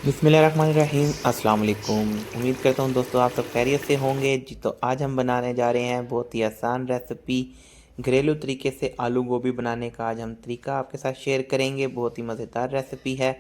बिस्मिल्लाहिर्रहमानिर्रहीम अस्सलाम वालेकुम। उम्मीद करता हूँ दोस्तों आप सब खैरियत से होंगे जी। तो आज हम बनाने जा रहे हैं बहुत ही आसान रेसिपी, घरेलू तरीके से आलू गोभी बनाने का आज हम तरीका आपके साथ शेयर करेंगे। बहुत ही मज़ेदार रेसिपी है,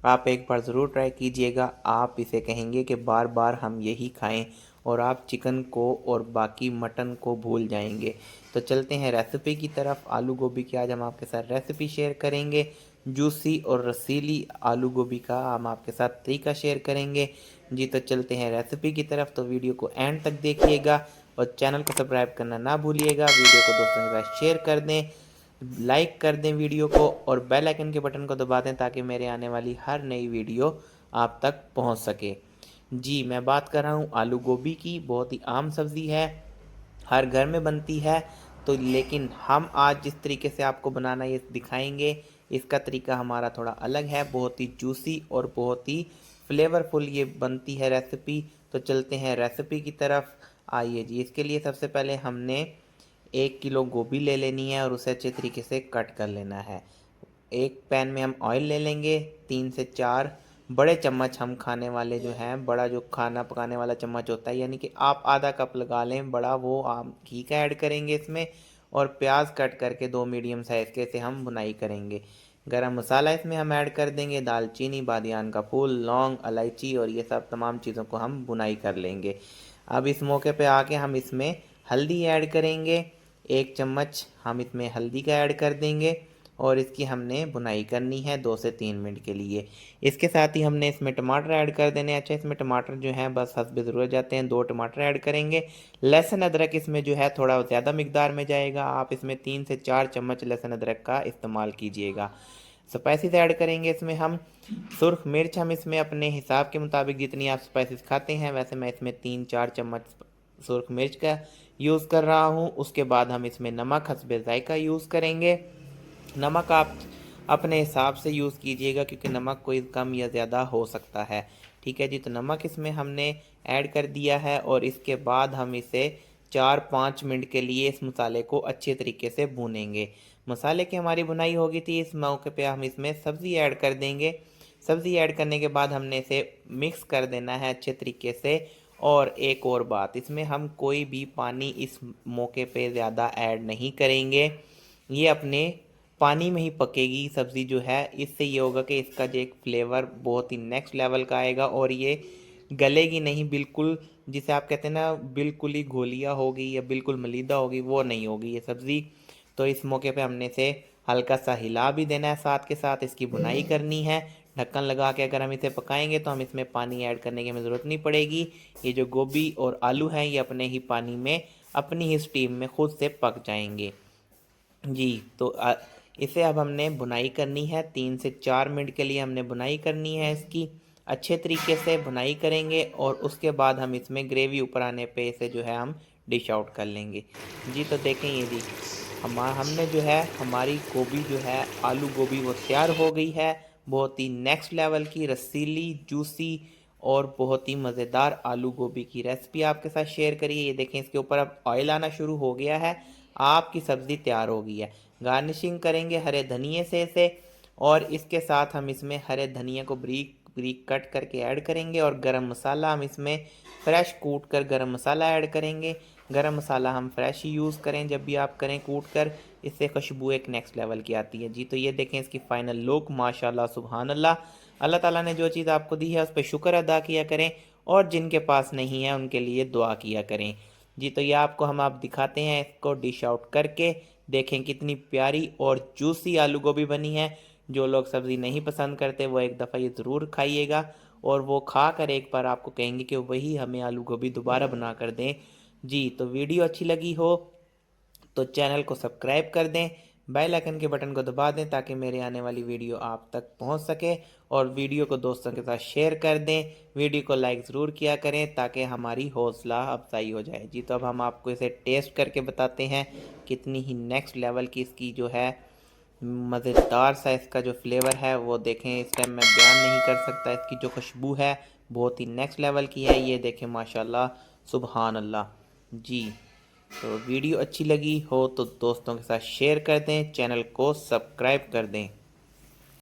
आप एक बार ज़रूर ट्राई कीजिएगा। आप इसे कहेंगे कि बार बार हम यही खाएं और आप चिकन को और बाकी मटन को भूल जाएंगे। तो चलते हैं रेसिपी की तरफ। आलू गोभी की आज हम आपके साथ रेसिपी शेयर करेंगे। जूसी और रसीली आलू गोभी का हम आपके साथ तरीका शेयर करेंगे जी। तो चलते हैं रेसिपी की तरफ। तो वीडियो को एंड तक देखिएगा और चैनल को सब्सक्राइब करना ना भूलिएगा। वीडियो को दोस्तों के साथ शेयर कर दें, लाइक कर दें वीडियो को और बेल आइकन के बटन को दबा दें ताकि मेरे आने वाली हर नई वीडियो आप तक पहुंच सके जी। मैं बात कर रहा हूं आलू गोभी की। बहुत ही आम सब्ज़ी है, हर घर में बनती है। तो लेकिन हम आज जिस तरीके से आपको बनाना ये दिखाएंगे, इसका तरीका हमारा थोड़ा अलग है। बहुत ही जूसी और बहुत ही फ्लेवरफुल ये बनती है रेसिपी। तो चलते हैं रेसिपी की तरफ। आइए जी। इसके लिए सबसे पहले हमने 1 किलो गोभी ले लेनी है और उसे अच्छे तरीके से कट कर लेना है। एक पैन में हम ऑयल ले लेंगे, 3 से 4 बड़े चम्मच हम खाने वाले जो हैं, बड़ा जो खाना पकाने वाला चम्मच होता है, यानी कि आप आधा कप लगा लें बड़ा, वो आप घी का ऐड करेंगे इसमें। और प्याज कट करके 2 मीडियम साइज़ के से हम भुनाई करेंगे। गरम मसाला इसमें हम ऐड कर देंगे, दालचीनी, बादियान का फूल, लौंग, इलायची और ये सब तमाम चीज़ों को हम भुनाई कर लेंगे। अब इस मौके पे आके हम इसमें हल्दी ऐड करेंगे। 1 चम्मच हम इसमें हल्दी का ऐड कर देंगे और इसकी हमने भुनाई करनी है 2 से 3 मिनट के लिए। इसके साथ ही हमने इसमें टमाटर ऐड कर देने। अच्छा, इसमें टमाटर जो हैं बस हस्बे ज़रूरत जाते हैं, 2 टमाटर ऐड करेंगे। लहसुन अदरक इसमें जो है थोड़ा ज़्यादा मिकदार में जाएगा, आप इसमें 3 से 4 चम्मच लहसुन अदरक का इस्तेमाल कीजिएगा। स्पाइसेस ऐड करेंगे इसमें हम। सुर्ख मिर्च हम इसमें अपने हिसाब के मुताबिक जितनी आप स्पाइसेस खाते हैं, वैसे मैं इसमें 3-4 चम्मच सुर्ख मिर्च का यूज़ कर रहा हूँ। उसके बाद हम इसमें नमक हस्बे ज़ायका यूज़ करेंगे। नमक आप अपने हिसाब से यूज़ कीजिएगा क्योंकि नमक कोई कम या ज़्यादा हो सकता है। ठीक है जी। तो नमक इसमें हमने ऐड कर दिया है और इसके बाद हम इसे 4-5 मिनट के लिए इस मसाले को अच्छे तरीके से भूनेंगे। मसाले की हमारी भुनाई हो गई थी, इस मौके पे हम इसमें सब्ज़ी ऐड कर देंगे। सब्ज़ी ऐड करने के बाद हमने इसे मिक्स कर देना है अच्छे तरीके से। और एक और बात, इसमें हम कोई भी पानी इस मौके पे ज़्यादा ऐड नहीं करेंगे। ये अपने पानी में ही पकेगी सब्ज़ी जो है। इससे ये होगा कि इसका जो एक फ्लेवर बहुत ही नेक्स्ट लेवल का आएगा और ये गलेगी नहीं बिल्कुल, जिसे आप कहते हैं ना बिल्कुल ही घोलिया होगी या बिल्कुल मलीदा होगी, वो नहीं होगी ये सब्ज़ी। तो इस मौके पे हमने इसे हल्का सा हिला भी देना है, साथ के साथ इसकी भुनाई करनी है। ढक्कन लगा के अगर हम इसे पकाएंगे तो हम इसमें पानी ऐड करने की हमें ज़रूरत नहीं पड़ेगी। ये जो गोभी और आलू हैं ये अपने ही पानी में, अपनी ही स्टीम में खुद से पक जाएंगे जी। तो इसे अब हमने भुनाई करनी है, 3 से 4 मिनट के लिए हमने भुनाई करनी है इसकी। अच्छे तरीके से भुनाई करेंगे और उसके बाद हम इसमें ग्रेवी ऊपर आने पे इसे जो है हम डिश आउट कर लेंगे जी। तो देखें ये जी, हमने जो है हमारी गोभी जो है आलू गोभी वो तैयार हो गई है। बहुत ही नेक्स्ट लेवल की रसीली, जूसी और बहुत ही मज़ेदार आलू गोभी की रेसिपी आपके साथ शेयर करिए। ये देखें इसके ऊपर अब ऑयल आना शुरू हो गया है, आपकी सब्ज़ी तैयार हो गई है। गार्निशिंग करेंगे हरे धनिए से इसे और इसके साथ हम इसमें हरे धनिया को ब्रीक ब्रीक कट करके ऐड करेंगे और गरम मसाला हम इसमें फ्रेश कूट कर गरम मसाला ऐड करेंगे। गरम मसाला हम फ्रेश ही यूज़ करें जब भी आप करें कूट कर, इससे खुशबू एक नेक्स्ट लेवल की आती है जी। तो ये देखें इसकी फ़ाइनल लुक, माशाल्लाह सुभान अल्लाह। अल्लाह ताला ने जो चीज़ आपको दी है उस पर शुक्र अदा किया करें और जिनके पास नहीं है उनके लिए दुआ किया करें जी। तो ये आपको हम आप दिखाते हैं इसको डिश आउट करके। देखें कितनी प्यारी और जूसी आलू गोभी बनी है। जो लोग सब्ज़ी नहीं पसंद करते वो एक दफ़ा ये ज़रूर खाइएगा और वो खा कर एक बार आपको कहेंगे कि वही हमें आलू गोभी दोबारा बना कर दें जी। तो वीडियो अच्छी लगी हो तो चैनल को सब्सक्राइब कर दें, बेल आइकन के बटन को दबा दें ताकि मेरे आने वाली वीडियो आप तक पहुंच सके और वीडियो को दोस्तों के साथ शेयर कर दें। वीडियो को लाइक ज़रूर किया करें ताकि हमारी हौसला अफजाई हो जाए जी। तो अब हम आपको इसे टेस्ट करके बताते हैं कितनी ही नेक्स्ट लेवल की इसकी जो है मज़ेदार सा इसका जो फ्लेवर है वो देखें। इस टाइम मैं बयान नहीं कर सकता, इसकी जो खुशबू है बहुत ही नेक्स्ट लेवल की है। ये देखें माशाल्लाह सुबहान अल्लाह जी। तो वीडियो अच्छी लगी हो तो दोस्तों के साथ शेयर कर दें, चैनल को सब्सक्राइब कर दें।